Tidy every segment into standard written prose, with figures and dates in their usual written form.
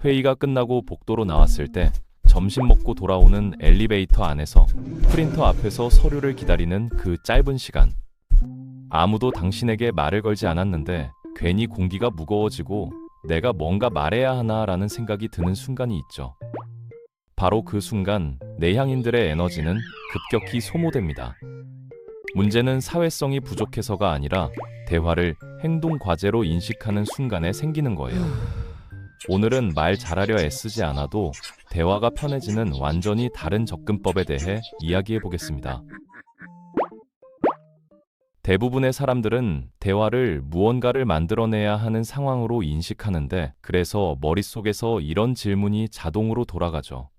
회의가 끝나고 복도로 나왔을 때 점심 먹고 돌아오는 엘리베이터 안에서 프린터 앞에서 서류를 기다리는 그 짧은 시간. 아무도 당신에게 말을 걸지 않았는데 괜히 공기가 무거워지고 내가 뭔가 말해야 하나라는 생각이 드는 순간이 있죠. 바로 그 순간 내향인들의 에너지는 급격히 소모됩니다. 문제는 사회성이 부족해서가 아니라 대화를 행동 과제로 인식하는 순간에 생기는 거예요. 오늘은 말 잘하려 애쓰지 않아도 대화가 편해지는 완전히 다른 접근법에 대해 이야기해 보겠습니다. 대부분의 사람들은 대화를 무언가를 만들어내야 하는 상황으로 인식하는데, 그래서 머릿속에서 이런 질문이 자동으로 돌아가죠.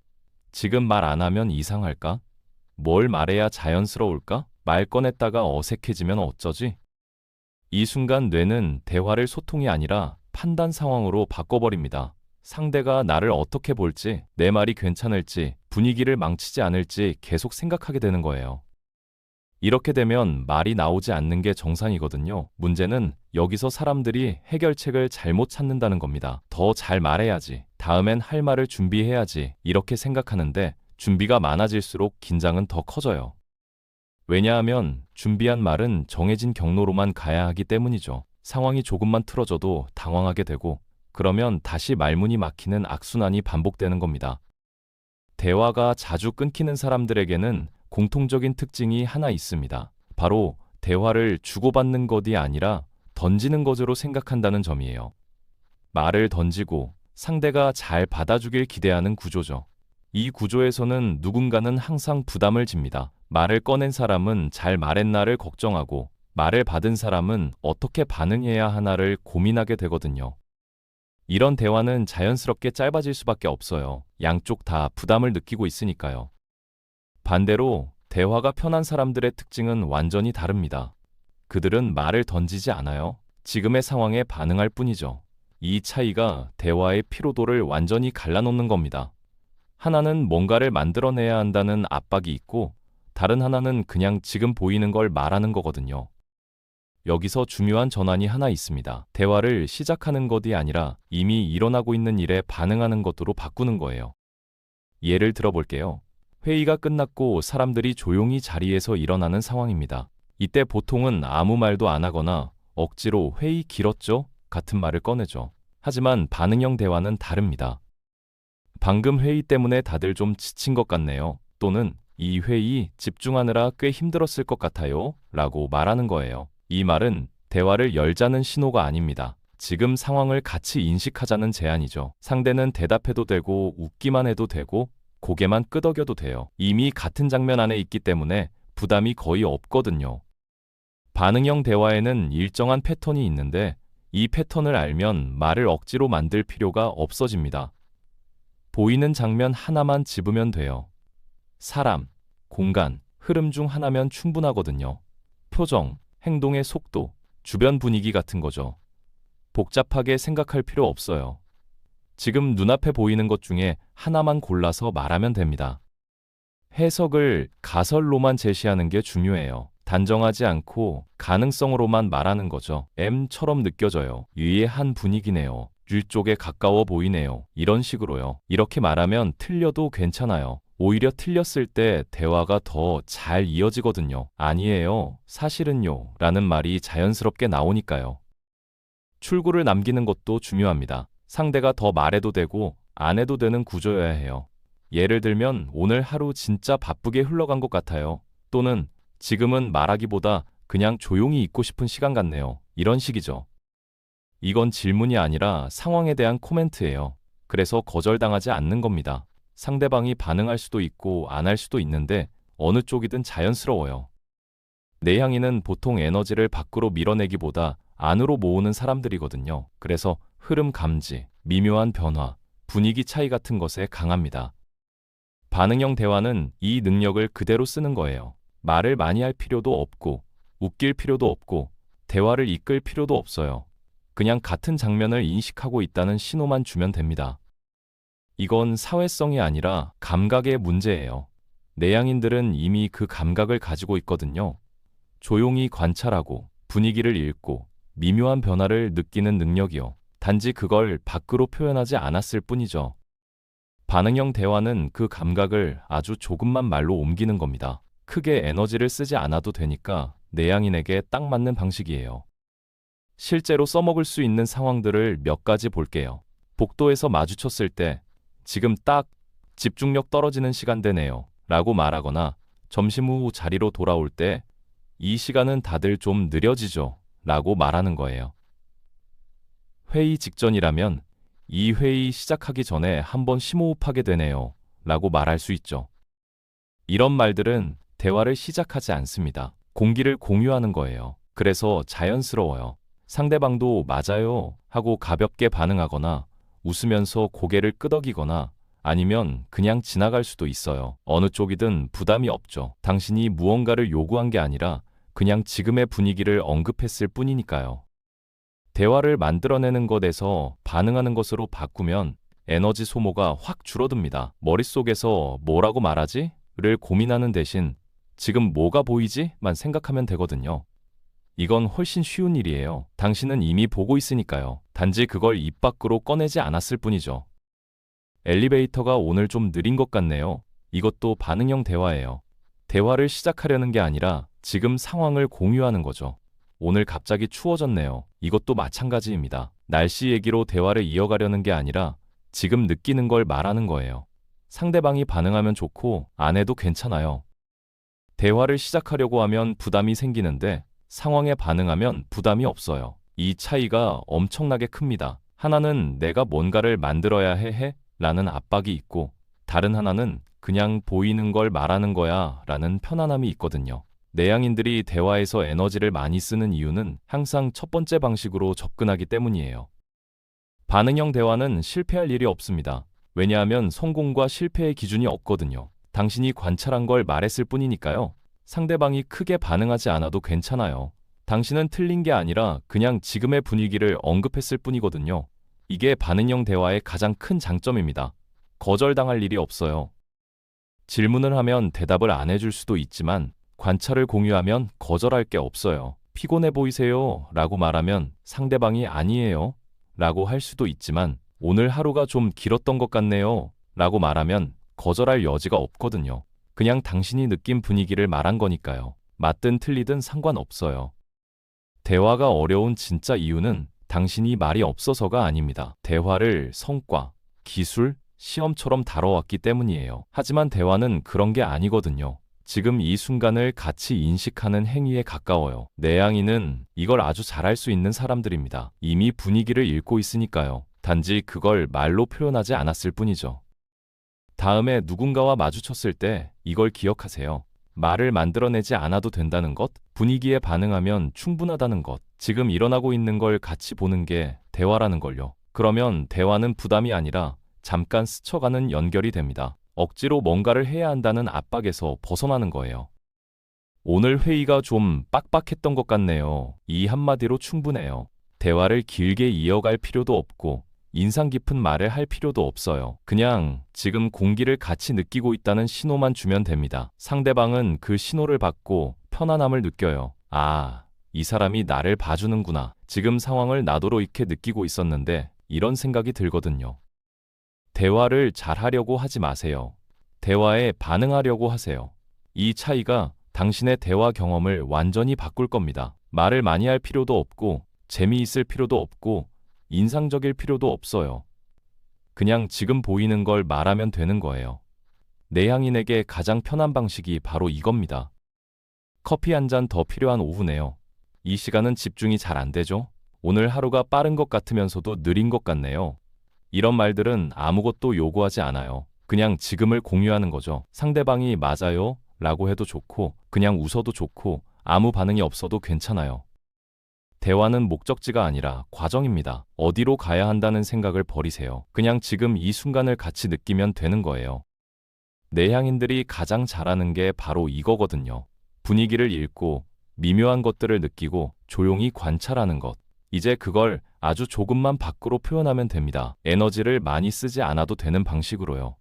지금 말 안 하면 이상할까? 뭘 말해야 자연스러울까? 말 꺼냈다가 어색해지면 어쩌지? 이 순간 뇌는 대화를 소통이 아니라 판단 상황으로 바꿔버립니다. 상대가 나를 어떻게 볼지, 내 말이 괜찮을지, 분위기를 망치지 않을지 계속 생각하게 되는 거예요. 이렇게 되면 말이 나오지 않는 게 정상이거든요. 문제는 여기서 사람들이 해결책을 잘못 찾는다는 겁니다. 더 잘 말해야지, 다음엔 할 말을 준비해야지, 이렇게 생각하는데 준비가 많아질수록 긴장은 더 커져요. 왜냐하면 준비한 말은 정해진 경로로만 가야 하기 때문이죠. 상황이 조금만 틀어져도 당황하게 되고, 그러면 다시 말문이 막히는 악순환이 반복되는 겁니다. 대화가 자주 끊기는 사람들에게는 공통적인 특징이 하나 있습니다. 바로 대화를 주고받는 것이 아니라 던지는 것으로 생각한다는 점이에요. 말을 던지고 상대가 잘 받아주길 기대하는 구조죠. 이 구조에서는 누군가는 항상 부담을 집니다. 말을 꺼낸 사람은 잘 말했나를 걱정하고, 말을 받은 사람은 어떻게 반응해야 하나를 고민하게 되거든요. 이런 대화는 자연스럽게 짧아질 수밖에 없어요. 양쪽 다 부담을 느끼고 있으니까요. 반대로 대화가 편한 사람들의 특징은 완전히 다릅니다. 그들은 말을 던지지 않아요. 지금의 상황에 반응할 뿐이죠. 이 차이가 대화의 피로도를 완전히 갈라놓는 겁니다. 하나는 뭔가를 만들어내야 한다는 압박이 있고, 다른 하나는 그냥 지금 보이는 걸 말하는 거거든요. 여기서 중요한 전환이 하나 있습니다. 대화를 시작하는 것이 아니라 이미 일어나고 있는 일에 반응하는 것으로 바꾸는 거예요. 예를 들어볼게요. 회의가 끝났고 사람들이 조용히 자리에서 일어나는 상황입니다. 이때 보통은 아무 말도 안 하거나 억지로 "회의 길었죠?" 같은 말을 꺼내죠. 하지만 반응형 대화는 다릅니다. "방금 회의 때문에 다들 좀 지친 것 같네요." 또는 "이 회의 집중하느라 꽤 힘들었을 것 같아요." 라고 말하는 거예요. 이 말은 대화를 열자는 신호가 아닙니다. 지금 상황을 같이 인식하자는 제안이죠. 상대는 대답해도 되고 웃기만 해도 되고 고개만 끄덕여도 돼요. 이미 같은 장면 안에 있기 때문에 부담이 거의 없거든요. 반응형 대화에는 일정한 패턴이 있는데, 이 패턴을 알면 말을 억지로 만들 필요가 없어집니다. 보이는 장면 하나만 집으면 돼요. 사람, 공간, 흐름 중 하나면 충분하거든요. 표정, 행동의 속도, 주변 분위기 같은 거죠. 복잡하게 생각할 필요 없어요. 지금 눈앞에 보이는 것 중에 하나만 골라서 말하면 됩니다. 해석을 가설로만 제시하는 게 중요해요. 단정하지 않고 가능성으로만 말하는 거죠. M처럼 느껴져요. 유의한 분위기네요. 유 쪽에 가까워 보이네요. 이런 식으로요. 이렇게 말하면 틀려도 괜찮아요. 오히려 틀렸을 때 대화가 더 잘 이어지거든요. "아니에요, 사실은요" 라는 말이 자연스럽게 나오니까요. 출구를 남기는 것도 중요합니다. 상대가 더 말해도 되고 안 해도 되는 구조여야 해요. 예를 들면 "오늘 하루 진짜 바쁘게 흘러간 것 같아요." 또는 "지금은 말하기보다 그냥 조용히 있고 싶은 시간 같네요." 이런 식이죠. 이건 질문이 아니라 상황에 대한 코멘트예요. 그래서 거절당하지 않는 겁니다. 상대방이 반응할 수도 있고 안 할 수도 있는데 어느 쪽이든 자연스러워요. 내향인은 보통 에너지를 밖으로 밀어내기보다 안으로 모으는 사람들이거든요. 그래서 흐름 감지, 미묘한 변화, 분위기 차이 같은 것에 강합니다. 반응형 대화는 이 능력을 그대로 쓰는 거예요. 말을 많이 할 필요도 없고, 웃길 필요도 없고, 대화를 이끌 필요도 없어요. 그냥 같은 장면을 인식하고 있다는 신호만 주면 됩니다. 이건 사회성이 아니라 감각의 문제예요. 내향인들은 이미 그 감각을 가지고 있거든요. 조용히 관찰하고, 분위기를 읽고, 미묘한 변화를 느끼는 능력이요. 단지 그걸 밖으로 표현하지 않았을 뿐이죠. 반응형 대화는 그 감각을 아주 조금만 말로 옮기는 겁니다. 크게 에너지를 쓰지 않아도 되니까 내향인에게 딱 맞는 방식이에요. 실제로 써먹을 수 있는 상황들을 몇 가지 볼게요. 복도에서 마주쳤을 때 지금 딱 집중력 떨어지는 시간대네요 라고 말하거나 점심 후 자리로 돌아올 때 이 시간은 다들 좀 느려지죠 라고 말하는 거예요. 회의 직전이라면 이 회의 시작하기 전에 한번 심호흡하게 되네요 라고 말할 수 있죠. 이런 말들은 대화를 시작하지 않습니다. 공기를 공유하는 거예요. 그래서 자연스러워요. 상대방도 맞아요 하고 가볍게 반응하거나 웃으면서 고개를 끄덕이거나 아니면 그냥 지나갈 수도 있어요. 어느 쪽이든 부담이 없죠. 당신이 무언가를 요구한 게 아니라 그냥 지금의 분위기를 언급했을 뿐이니까요. 대화를 만들어내는 것에서 반응하는 것으로 바꾸면 에너지 소모가 확 줄어듭니다. 머릿속에서 뭐라고 말하지? 를 고민하는 대신 지금 뭐가 보이지? 만 생각하면 되거든요. 이건 훨씬 쉬운 일이에요. 당신은 이미 보고 있으니까요. 단지 그걸 입 밖으로 꺼내지 않았을 뿐이죠. 엘리베이터가 오늘 좀 느린 것 같네요. 이것도 반응형 대화예요. 대화를 시작하려는 게 아니라 지금 상황을 공유하는 거죠. 오늘 갑자기 추워졌네요. 이것도 마찬가지입니다. 날씨 얘기로 대화를 이어가려는 게 아니라 지금 느끼는 걸 말하는 거예요. 상대방이 반응하면 좋고 안 해도 괜찮아요. 대화를 시작하려고 하면 부담이 생기는데 상황에 반응하면 부담이 없어요. 이 차이가 엄청나게 큽니다. 하나는 내가 뭔가를 만들어야 해 라는 압박이 있고 다른 하나는 그냥 보이는 걸 말하는 거야 라는 편안함이 있거든요. 내향인들이 대화에서 에너지를 많이 쓰는 이유는 항상 첫 번째 방식으로 접근하기 때문이에요. 반응형 대화는 실패할 일이 없습니다. 왜냐하면 성공과 실패의 기준이 없거든요. 당신이 관찰한 걸 말했을 뿐이니까요. 상대방이 크게 반응하지 않아도 괜찮아요. 당신은 틀린 게 아니라 그냥 지금의 분위기를 언급했을 뿐이거든요. 이게 반응형 대화의 가장 큰 장점입니다. 거절당할 일이 없어요. 질문을 하면 대답을 안 해줄 수도 있지만 관찰을 공유하면 거절할 게 없어요. 피곤해 보이세요? 라고 말하면 상대방이 아니에요. 라고 할 수도 있지만 오늘 하루가 좀 길었던 것 같네요. 라고 말하면 거절할 여지가 없거든요. 그냥 당신이 느낀 분위기를 말한 거니까요. 맞든 틀리든 상관없어요. 대화가 어려운 진짜 이유는 당신이 말이 없어서가 아닙니다. 대화를 성과, 기술, 시험처럼 다뤄왔기 때문이에요. 하지만 대화는 그런 게 아니거든요. 지금 이 순간을 같이 인식하는 행위에 가까워요. 내향인은 이걸 아주 잘할 수 있는 사람들입니다. 이미 분위기를 읽고 있으니까요. 단지 그걸 말로 표현하지 않았을 뿐이죠. 다음에 누군가와 마주쳤을 때 이걸 기억하세요. 말을 만들어내지 않아도 된다는 것, 분위기에 반응하면 충분하다는 것, 지금 일어나고 있는 걸 같이 보는 게 대화라는 걸요. 그러면 대화는 부담이 아니라 잠깐 스쳐가는 연결이 됩니다. 억지로 뭔가를 해야 한다는 압박에서 벗어나는 거예요. 오늘 회의가 좀 빡빡했던 것 같네요. 이 한마디로 충분해요. 대화를 길게 이어갈 필요도 없고 인상 깊은 말을 할 필요도 없어요. 그냥 지금 공기를 같이 느끼고 있다는 신호만 주면 됩니다. 상대방은 그 신호를 받고 편안함을 느껴요. 아, 이 사람이 나를 봐주는구나. 지금 상황을 나도록 있게 느끼고 있었는데 이런 생각이 들거든요. 대화를 잘하려고 하지 마세요. 대화에 반응하려고 하세요. 이 차이가 당신의 대화 경험을 완전히 바꿀 겁니다. 말을 많이 할 필요도 없고 재미있을 필요도 없고 인상적일 필요도 없어요. 그냥 지금 보이는 걸 말하면 되는 거예요. 내향인에게 가장 편한 방식이 바로 이겁니다. 커피 한 잔 더 필요한 오후네요. 이 시간은 집중이 잘 안 되죠? 오늘 하루가 빠른 것 같으면서도 느린 것 같네요. 이런 말들은 아무것도 요구하지 않아요. 그냥 지금을 공유하는 거죠. 상대방이 맞아요? 라고 해도 좋고 그냥 웃어도 좋고 아무 반응이 없어도 괜찮아요. 대화는 목적지가 아니라 과정입니다. 어디로 가야 한다는 생각을 버리세요. 그냥 지금 이 순간을 같이 느끼면 되는 거예요. 내향인들이 가장 잘하는 게 바로 이거거든요. 분위기를 읽고 미묘한 것들을 느끼고 조용히 관찰하는 것. 이제 그걸 아주 조금만 밖으로 표현하면 됩니다. 에너지를 많이 쓰지 않아도 되는 방식으로요.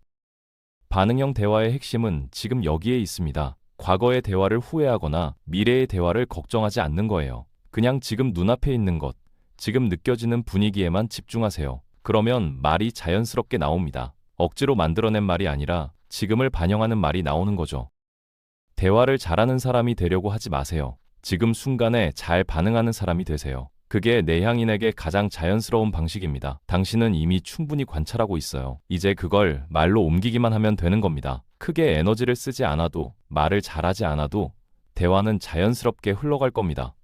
반응형 대화의 핵심은 지금 여기에 있습니다. 과거의 대화를 후회하거나 미래의 대화를 걱정하지 않는 거예요. 그냥 지금 눈앞에 있는 것, 지금 느껴지는 분위기에만 집중하세요. 그러면 말이 자연스럽게 나옵니다. 억지로 만들어낸 말이 아니라 지금을 반영하는 말이 나오는 거죠. 대화를 잘하는 사람이 되려고 하지 마세요. 지금 순간에 잘 반응하는 사람이 되세요. 그게 내향인에게 가장 자연스러운 방식입니다. 당신은 이미 충분히 관찰하고 있어요. 이제 그걸 말로 옮기기만 하면 되는 겁니다. 크게 에너지를 쓰지 않아도, 말을 잘하지 않아도 대화는 자연스럽게 흘러갈 겁니다.